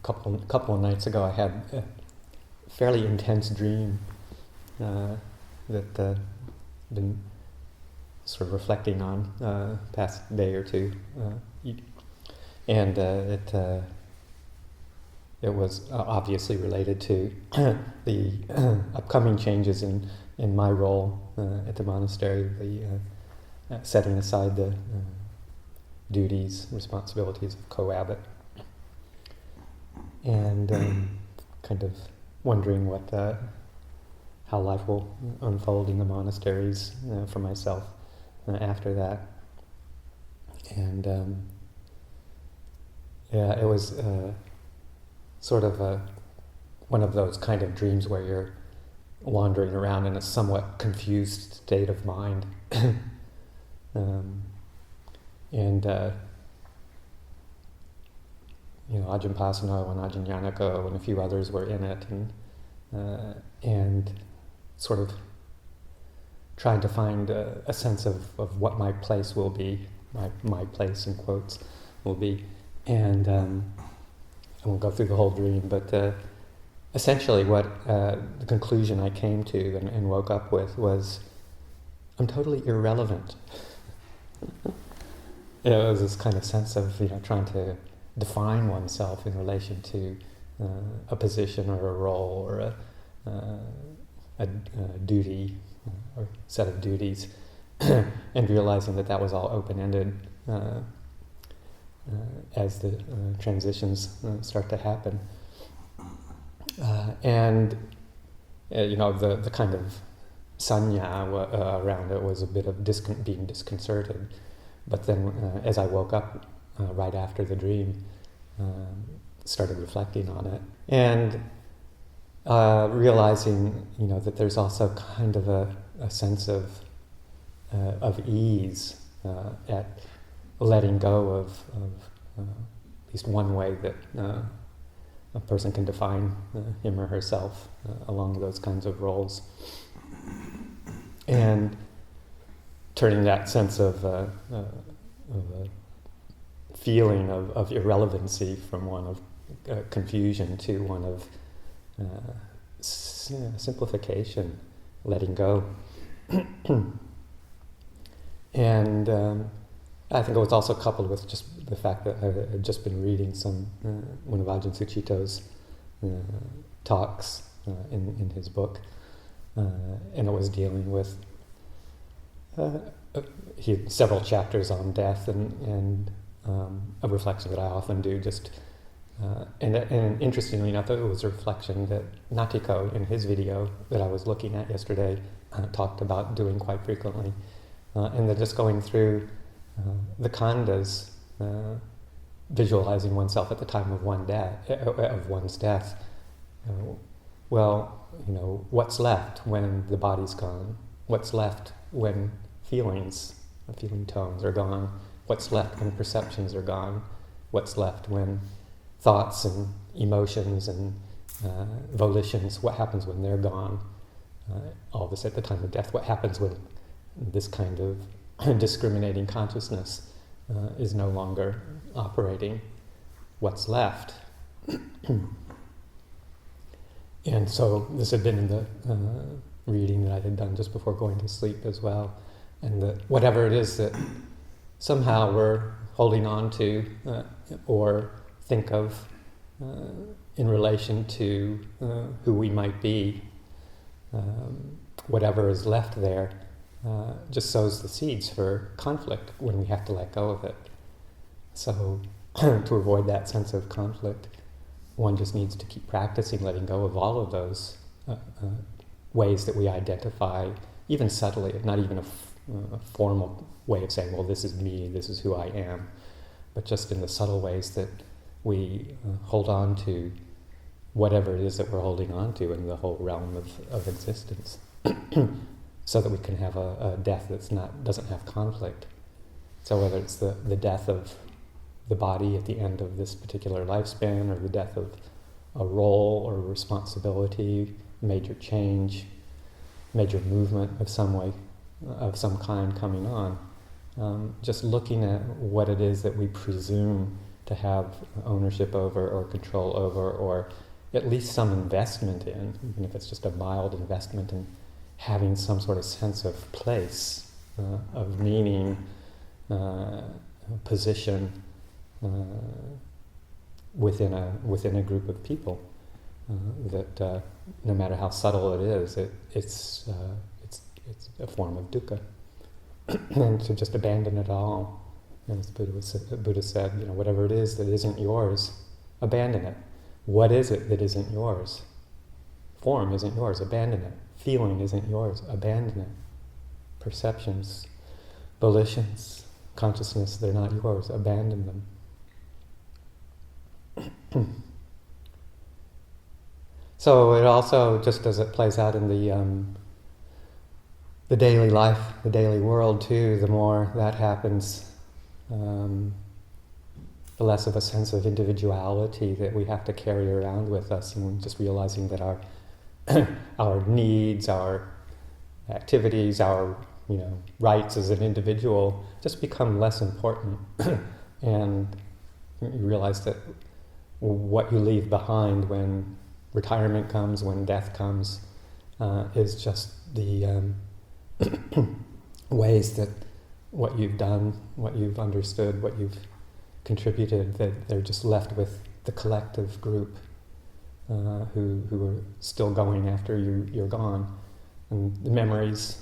couple of nights ago, I had a fairly intense dream that I've been sort of reflecting on past day or two, and it was obviously related to the upcoming changes in my role at the monastery, the setting aside the duties, responsibilities of co-abbot, and kind of wondering how life will unfold in the monasteries for myself after that. And it was sort of one of those kind of dreams where you're wandering around in a somewhat confused state of mind. Ajahn Pasano and Ajahn Yanako and a few others were in it, and sort of trying to find a sense of what my place will be, my place in quotes will be. And I won't go through the whole dream, but essentially what the conclusion I came to and woke up with was, I'm totally irrelevant. It was this kind of sense of trying to define oneself in relation to a position or a role or a duty or set of duties, and realizing that was all open-ended as the transitions start to happen. The kind of sanya around it was a bit of being disconcerted. But then as I woke up right after the dream, started reflecting on it, and realizing that there's also kind of a sense of ease at letting go of at least one way that a person can define him or herself along those kinds of roles, and turning that sense of a feeling of irrelevancy from one of confusion to one of simplification, letting go. And I think it was also coupled with just the fact that I had just been reading one of Ajahn Sucitto's talks in his book, and it was dealing with he had several chapters on death and a reflection that I often do. And interestingly enough, it was a reflection that Natiko in his video that I was looking at yesterday talked about doing quite frequently, and that just going through the khandhas, visualizing oneself at the time of one's death. What's left when the body's gone? What's left when feeling tones are gone? What's left when perceptions are gone? What's left when thoughts and emotions and volitions, what happens when they're gone? All this at the time of death. What happens when this kind of discriminating consciousness is no longer operating? What's left? And so this had been in the reading that I had done just before going to sleep as well. And that whatever it is that somehow we're holding on to or think of in relation to who we might be, whatever is left there just sows the seeds for conflict when we have to let go of it. So to avoid that sense of conflict, one just needs to keep practicing letting go of all of those ways that we identify, even subtly, not even a formal way of saying, well, this is me, this is who I am, but just in the subtle ways that we hold on to whatever it is that we're holding on to in the whole realm of existence, so that we can have a death doesn't have conflict. So whether it's the death of the body at the end of this particular lifespan, or the death of a role or responsibility, major change, major movement of some way, of some kind coming on, just looking at what it is that we presume to have ownership over or control over, or at least some investment in, even if it's just a mild investment in having some sort of sense of place, of meaning, position within a group of people. That no matter how subtle it is, it's a form of dukkha, and to just abandon it all. And as Buddha said, whatever it is that isn't yours, abandon it. What is it that isn't yours? Form isn't yours, abandon it. Feeling isn't yours, abandon it. Perceptions, volitions, consciousness, they're not yours, abandon them. So it also, just as it plays out in the daily life, the daily world too, the more that happens, the less of a sense of individuality that we have to carry around with us, and just realizing that our our needs, our activities, our rights as an individual just become less important, and you realize that what you leave behind when retirement comes, when death comes, is just the ways that what you've done, what you've understood, what you've contributed, that they're just left with the collective group who are still going after you're gone. And the memories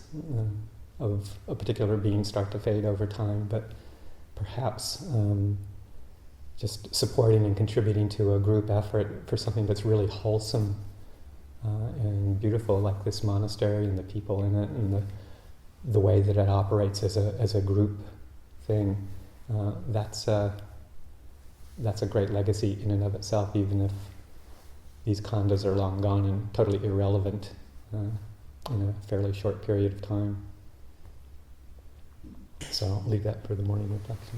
of a particular being start to fade over time, but perhaps just supporting and contributing to a group effort for something that's really wholesome and beautiful, like this monastery and the people in it, and the way that it operates as a group thing. That's a great legacy in and of itself, even if these khandhas are long gone and totally irrelevant in a fairly short period of time. So I'll leave that for the morning reflection.